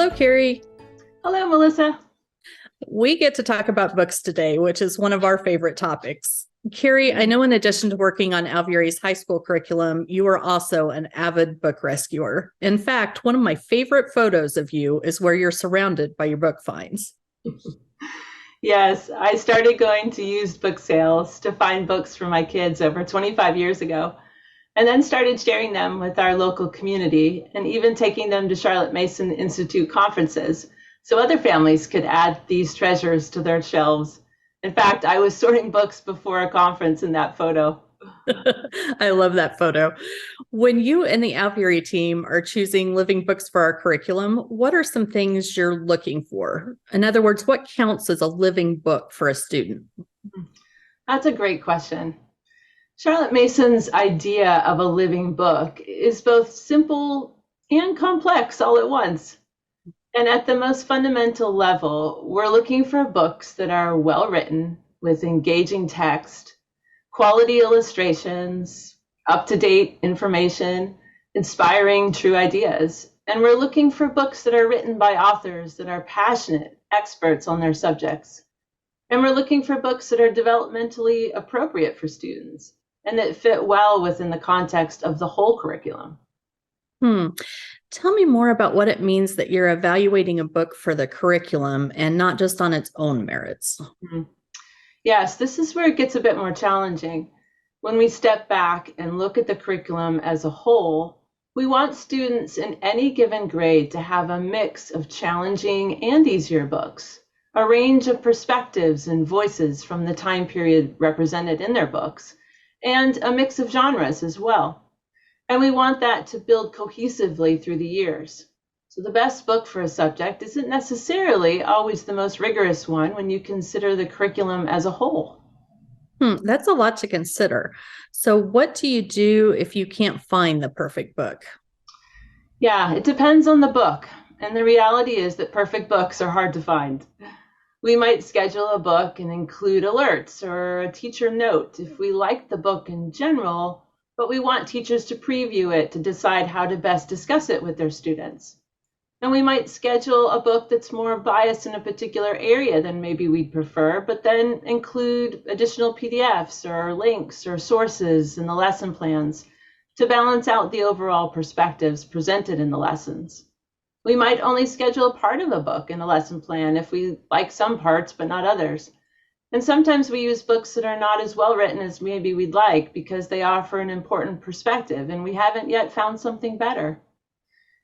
Hello, Carrie. Hello, Melissa. We get to talk about books today, which is one of our favorite topics. Carrie, I know in addition to working on Alvieri's high school curriculum, you are also an avid book rescuer. In fact, one of my favorite photos of you is where you're surrounded by your book finds. Yes, I started going to used book sales to find books for my kids over 25 years ago, and then started sharing them with our local community and even taking them to Charlotte Mason Institute conferences so other families could add these treasures to their shelves. In fact, I was sorting books before a conference in that photo. I love that photo. When you and the Alvieri team are choosing living books for our curriculum, what are some things you're looking for? In other words, what counts as a living book for a student? That's a great question. Charlotte Mason's idea of a living book is both simple and complex all at once. And at the most fundamental level, we're looking for books that are well written with engaging text, quality illustrations, up to date information, inspiring true ideas. And we're looking for books that are written by authors that are passionate experts on their subjects. And we're looking for books that are developmentally appropriate for students and that fit well within the context of the whole curriculum. Hmm. Tell me more about what it means that you're evaluating a book for the curriculum and not just on its own merits. Mhm. Yes, this is where it gets a bit more challenging. When we step back and look at the curriculum as a whole, we want students in any given grade to have a mix of challenging and easier books, a range of perspectives and voices from the time period represented in their books, and a mix of genres as well. And we want that to build cohesively through the years. So the best book for a subject isn't necessarily always the most rigorous one when you consider the curriculum as a whole. That's a lot to consider. So, what do you do if you can't find the perfect book? Yeah, it depends on the book. And the reality is that perfect books are hard to find. We might schedule a book and include alerts or a teacher note if we like the book in general, but we want teachers to preview it to decide how to best discuss it with their students. And we might schedule a book that's more biased in a particular area than maybe we'd prefer, but then include additional PDFs or links or sources in the lesson plans to balance out the overall perspectives presented in the lessons. We might only schedule part of a book in a lesson plan if we like some parts but not others. And sometimes we use books that are not as well written as maybe we'd like because they offer an important perspective and we haven't yet found something better.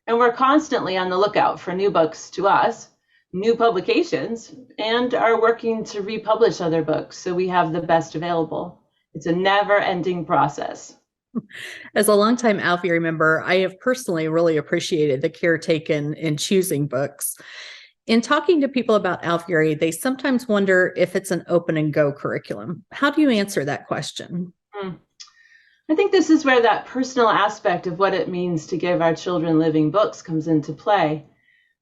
And we're constantly on the lookout for new books to us, new publications, and are working to republish other books so we have the best available. It's a never-ending process. As a longtime Alfieri member, I have personally really appreciated the care taken in choosing books. In talking to people about Alfieri, they sometimes wonder if it's an open and go curriculum. How do you answer that question? I think this is where that personal aspect of what it means to give our children living books comes into play.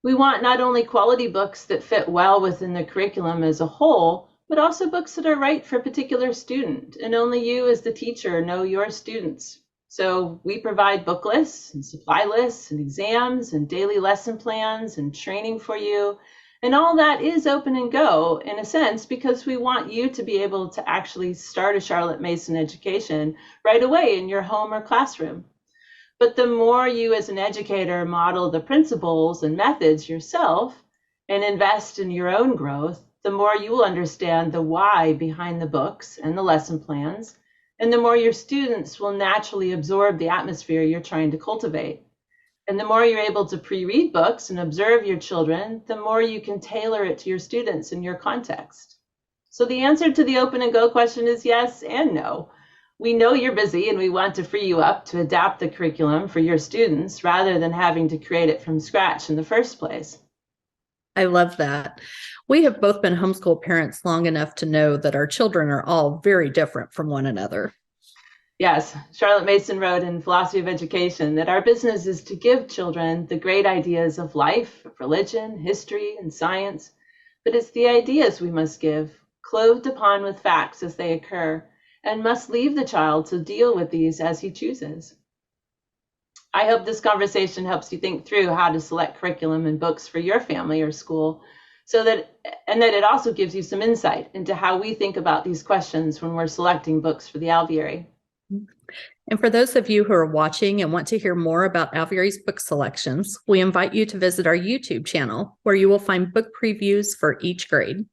We want not only quality books that fit well within the curriculum as a whole, but also books that are right for a particular student. And only you as the teacher know your students. So we provide book lists and supply lists and exams and daily lesson plans and training for you. And all that is open and go in a sense because we want you to be able to actually start a Charlotte Mason education right away in your home or classroom. But the more you as an educator model the principles and methods yourself and invest in your own growth, the more you will understand the why behind the books and the lesson plans, and the more your students will naturally absorb the atmosphere you're trying to cultivate. And the more you're able to pre-read books and observe your children, the more you can tailor it to your students and your context. So the answer to the open and go question is yes and no. We know you're busy and we want to free you up to adapt the curriculum for your students rather than having to create it from scratch in the first place. I love that. We have both been homeschool parents long enough to know that our children are all very different from one another. Yes, Charlotte Mason wrote in Philosophy of Education that our business is to give children the great ideas of life, of religion, history, and science, but it's the ideas we must give, clothed upon with facts as they occur, and must leave the child to deal with these as he chooses. I hope this conversation helps you think through how to select curriculum and books for your family or school, and that it also gives you some insight into how we think about these questions when we're selecting books for the Alviary. And for those of you who are watching and want to hear more about Alviary's book selections, we invite you to visit our YouTube channel, where you will find book previews for each grade.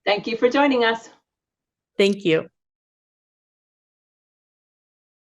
Thank you for joining us. Thank you.